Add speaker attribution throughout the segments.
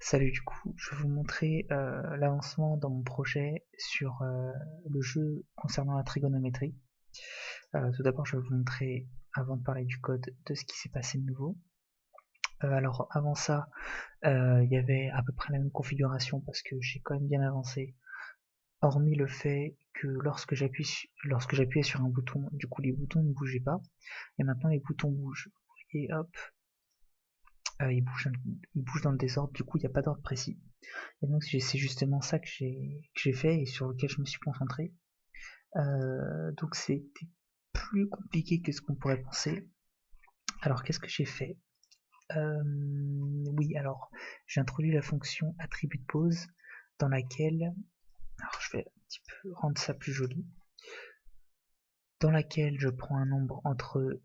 Speaker 1: Salut, du coup, je vais vous montrer l'avancement dans mon projet sur le jeu concernant la trigonométrie. Tout d'abord, je vais vous montrer, avant de parler du code, de ce qui s'est passé de nouveau. Alors, avant ça, il y avait à peu près la même configuration parce que j'ai quand même bien avancé, hormis le fait que lorsque j'appuyais sur un bouton, du coup, les boutons ne bougeaient pas, et maintenant les boutons bougent. Et hop, ils bougent dans le désordre, du coup, il n'y a pas d'ordre précis. Et donc c'est justement ça que j'ai fait et sur lequel je me suis concentré. Donc c'était plus compliqué que ce qu'on pourrait penser. Alors qu'est-ce que j'ai fait? Oui, alors j'ai introduit la fonction attribut de pose dans laquelle, alors je vais un petit peu rendre ça plus joli, dans laquelle je prends un nombre entre,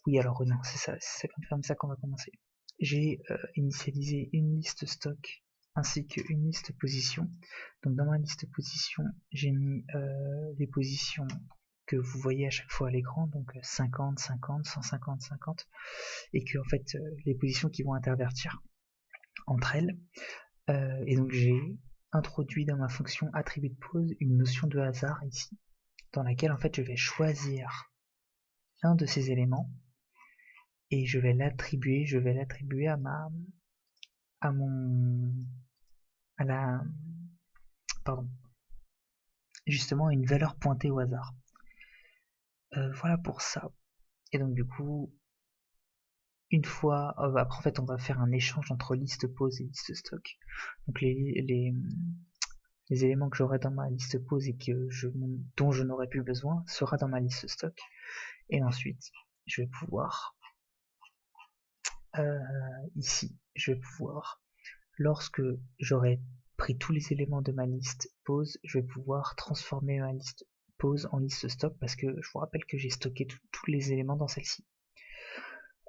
Speaker 1: oui alors non, c'est comme ça qu'on va commencer. J'ai initialisé une liste stock ainsi qu'une liste position. Donc dans ma liste position, j'ai mis les positions que vous voyez à chaque fois à l'écran, donc 50, 50, 150, 50, et que en fait les positions qui vont intervertir entre elles. Et donc j'ai introduit dans ma fonction attribut de pose une notion de hasard ici, dans laquelle en fait je vais choisir un de ces éléments et je vais l'attribuer à mon, à la, pardon, justement à une valeur pointée au hasard. Voilà pour ça. Et donc du coup, une fois, après en fait on va faire un échange entre liste pose et liste stock. Donc les éléments que j'aurai dans ma liste pose et dont je n'aurai plus besoin sera dans ma liste stock. Et ensuite, je vais pouvoir, ici, je vais pouvoir, lorsque j'aurai pris tous les éléments de ma liste pose, je vais pouvoir transformer ma liste pose en liste stock parce que je vous rappelle que j'ai stocké tous les éléments dans celle-ci.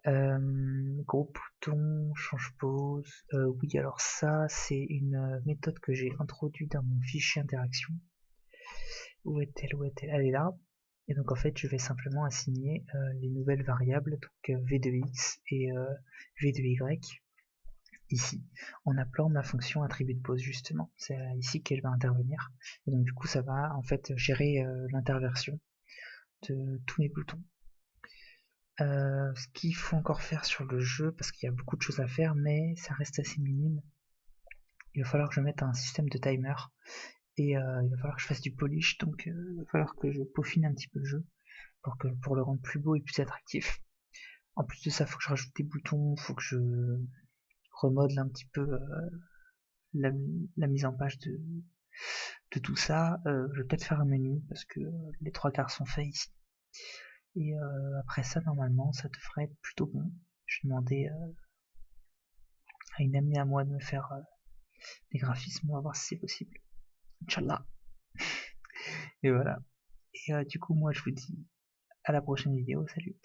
Speaker 1: Gros bouton, change pose. Oui, alors ça, c'est une méthode que j'ai introduite dans mon fichier interaction. Où est-elle? Où est-elle? Elle est là. Et donc en fait, je vais simplement assigner les nouvelles variables, donc v de x et v de y, ici, en appelant ma fonction attribut de pose justement. C'est ici qu'elle va intervenir. Et donc du coup, ça va en fait gérer l'interversion de tous mes boutons. Ce qu'il faut encore faire sur le jeu, parce qu'il y a beaucoup de choses à faire, mais ça reste assez minime. Il va falloir que je mette un système de timer et il va falloir que je fasse du polish, donc il va falloir que je peaufine un petit peu le jeu pour le rendre plus beau et plus attractif. En plus de ça, il faut que je rajoute des boutons, il faut que je remodèle un petit peu la mise en page de tout ça. Je vais peut-être faire un menu parce que les trois quarts sont faits ici. Et après ça, normalement, ça devrait être plutôt bon. Je vais demander à une amie à moi de me faire des graphismes, on va voir si c'est possible. Inch'Allah. Et voilà. Et du coup, moi, je vous dis à la prochaine vidéo. Salut.